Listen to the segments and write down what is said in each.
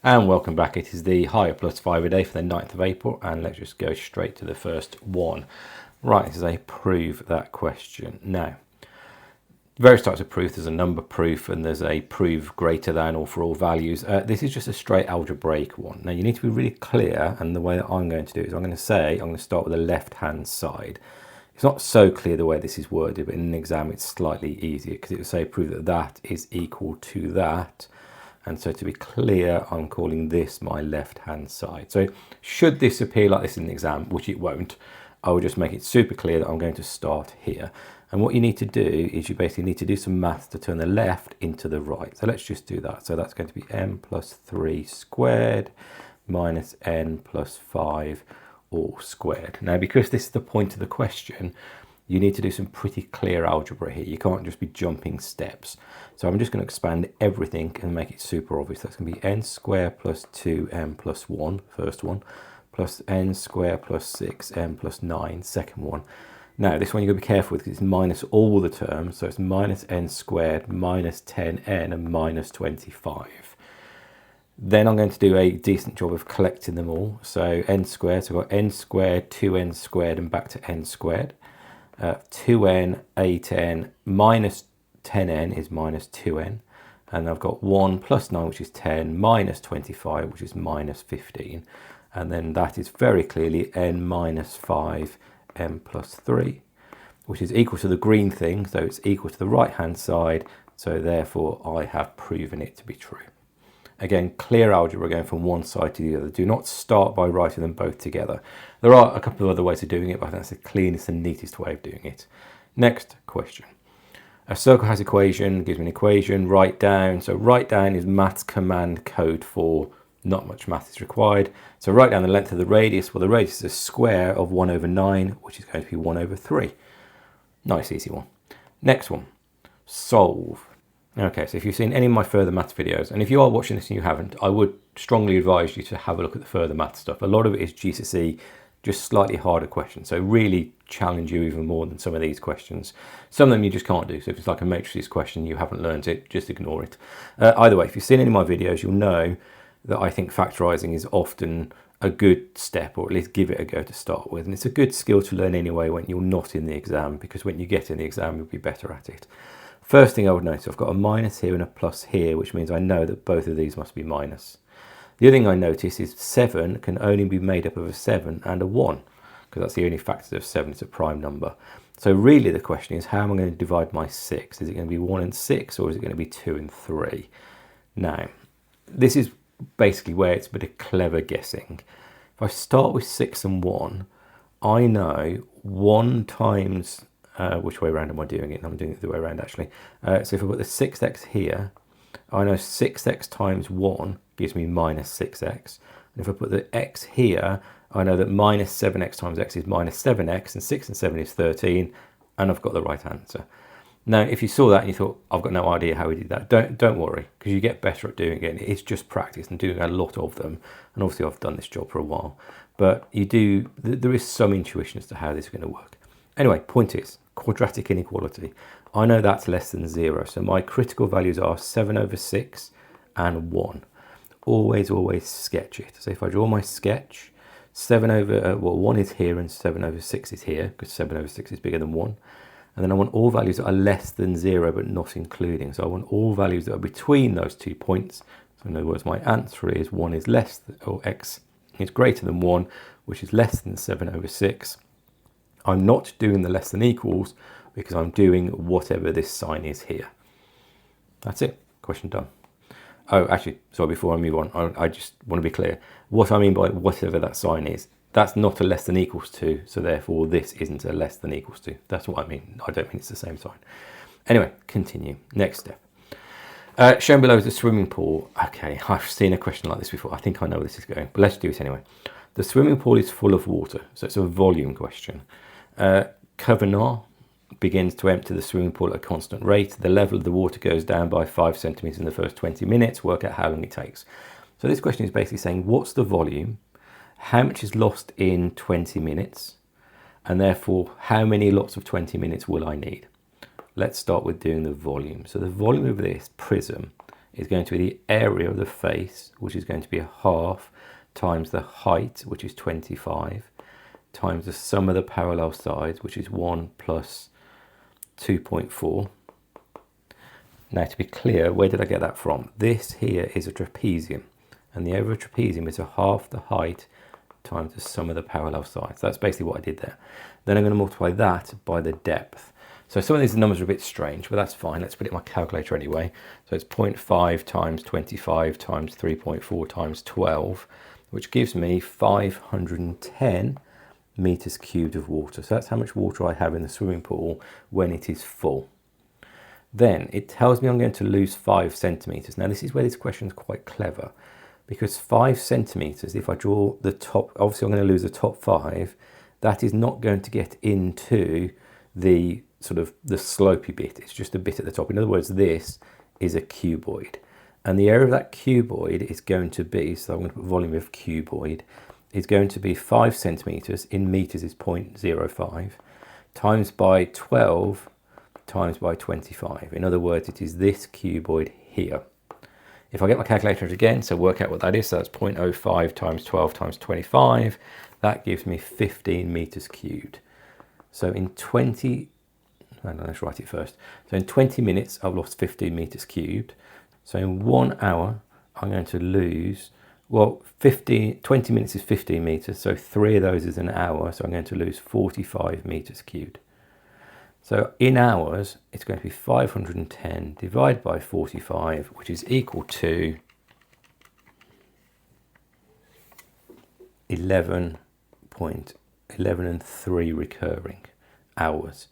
And welcome back. It is the higher plus 5 a day for the 9th of April, and let's just go straight to the first one. Right, this is a prove that question. Now, various types of proof. There's a number proof and there's a prove greater than or for all values. This is just a straight algebraic one. Now you need to be really clear, and the way that I'm going to do it is I'm going to start with the left hand side. It's not so clear the way this is worded, but in an exam it's slightly easier because it will say prove that that is equal to that. And so to be clear, I'm calling this my left hand side. So should this appear like this in the exam, which it won't, I will just make it super clear that I'm going to start here. And what you need to do is you basically need to do some maths to turn the left into the right. So let's just do that. So that's going to be n plus 3 squared minus n plus 5 all squared. Now, because this is the point of the question, you need to do some pretty clear algebra here. You can't just be jumping steps. So I'm just going to expand everything and make it super obvious. That's going to be n squared plus 2n plus 1, first one, plus n squared plus 6n plus 9, second one. Now, this one you've got to be careful with because it's minus all the terms. So it's minus n squared, minus 10n, and minus 25. Then I'm going to do a decent job of collecting them all. So n squared, so I've got n squared, 2n squared, and back to n squared. 2n, 8n, minus 10n is minus 2n. And I've got 1 plus 9, which is 10, minus 25, which is minus 15. And then that is very clearly n minus 5, n plus 3, which is equal to the green thing, so it's equal to the right hand side, so therefore I have proven it to be true. Again, clear algebra going from one side to the other. Do not start by writing them both together. There are a couple of other ways of doing it, but I think that's the cleanest and neatest way of doing it. Next question. A circle has equation, gives me an equation, write down. So write down is maths command code for not much math is required. So write down the length of the radius. Well, the radius is a square of 1 over 9, which is going to be 1 over 3. Nice, easy one. Next one, solve. Okay, so if you've seen any of my further maths videos, and if you are watching this and you haven't, I would strongly advise you to have a look at the further maths stuff. A lot of it is GCSE, just slightly harder questions. So really challenge you even more than some of these questions. Some of them you just can't do. So if it's like a matrices question, you haven't learned it, just ignore it. Either way, if you've seen any of my videos, you'll know that I think factorising is often a good step, or at least give it a go to start with. And it's a good skill to learn anyway when you're not in the exam, because when you get in the exam, you'll be better at it. First thing I would notice, I've got a minus here and a plus here, which means I know that both of these must be minus. The other thing I notice is 7 can only be made up of a 7 and a 1, because that's the only factors of 7, it's a prime number. So really the question is, how am I going to divide my 6? Is it going to be 1 and 6, or is it going to be 2 and 3? Now, this is basically where it's a bit of clever guessing. If I start with 6 and 1, I know 1 times, which way around am I doing it? I'm doing it the way around actually. So if I put the 6x here, I know 6x times 1 gives me minus 6x. And if I put the x here, I know that minus 7x times x is minus 7x, and 6 and 7 is 13, and I've got the right answer. Now, if you saw that and you thought, I've got no idea how we did that, don't worry, because you get better at doing it. It's just practice and doing a lot of them. And obviously I've done this job for a while, but there is some intuition as to how this is going to work. Anyway, point is, quadratic inequality. I know that's less than 0, so my critical values are 7 over 6 and 1. Always, always sketch it. So if I draw my sketch, 7 over, 1 is here and 7 over 6 is here, because 7 over 6 is bigger than 1. And then I want all values that are less than 0, but not including. So I want all values that are between those 2 points. So in other words, my answer is 1 is less than, or x is greater than 1, which is less than 7 over 6. I'm not doing the less than equals because I'm doing whatever this sign is here. That's it. Question done. Oh, actually, sorry, before I move on, I just want to be clear. What I mean by whatever that sign is, that's not a less than equals to, so therefore this isn't a less than equals to. That's what I mean. I don't mean it's the same sign. Anyway, continue. Next step. Shown below is a swimming pool. Okay, I've seen a question like this before. I think I know where this is going, but let's do it anyway. The swimming pool is full of water, so it's a volume question. Kavanagh begins to empty the swimming pool at a constant rate. The level of the water goes down by 5 centimetres in the first 20 minutes. Work out how long it takes. So this question is basically saying, what's the volume? How much is lost in 20 minutes? And therefore, how many lots of 20 minutes will I need? Let's start with doing the volume. So the volume of this prism is going to be the area of the face, which is going to be a half, times the height, which is 25, times the sum of the parallel sides, which is 1 plus 2.4. Now, to be clear, where did I get that from? This here is a trapezium, and the area of a trapezium is a half the height times the sum of the parallel sides. That's basically what I did there. Then I'm going to multiply that by the depth. So some of these numbers are a bit strange, but that's fine. Let's put it in my calculator anyway. So it's 0.5 times 25 times 3.4 times 12, which gives me 510 meters cubed of water. So that's how much water I have in the swimming pool when it is full. Then it tells me I'm going to lose 5 centimeters. Now this is where this question is quite clever, because 5 centimeters, if I draw the top, obviously I'm going to lose the top 5, that is not going to get into the sort of the slopey bit. It's just a bit at the top. In other words, this is a cuboid, and the area of that cuboid is going to be, so I'm going to put volume of cuboid, is going to be 5 centimeters, in meters is 0.05, times by 12 times by 25. In other words, it is this cuboid here. If I get my calculator again, so work out what that is, so that's 0.05 times 12 times 25, that gives me 15 meters cubed. So in 20, let's write it first. So in 20 minutes, I've lost 15 meters cubed. So in 1 hour, I'm going to lose, well, 20 minutes is 15 meters, so 3 of those is an hour, so I'm going to lose 45 meters cubed. So in hours, it's going to be 510 divided by 45, which is equal to 11.11 recurring hours.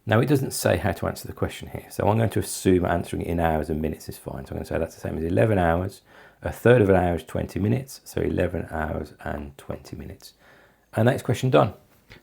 Now it doesn't say how to answer the question here, so I'm going to assume answering it in hours and minutes is fine. So I'm going to say that's the same as 11 hours, a third of an hour is 20 minutes, so 11 hours and 20 minutes. And that's question done.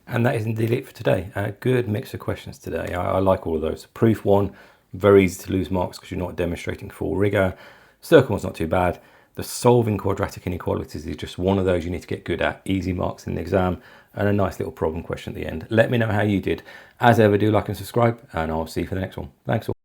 And that is indeed it for today. A good mix of questions today. I like all of those. Proof 1, very easy to lose marks because you're not demonstrating full rigour. Circle 1's not too bad. The solving quadratic inequalities is just one of those you need to get good at. Easy marks in the exam and a nice little problem question at the end. Let me know how you did. As ever, do like and subscribe, and I'll see you for the next one. Thanks all.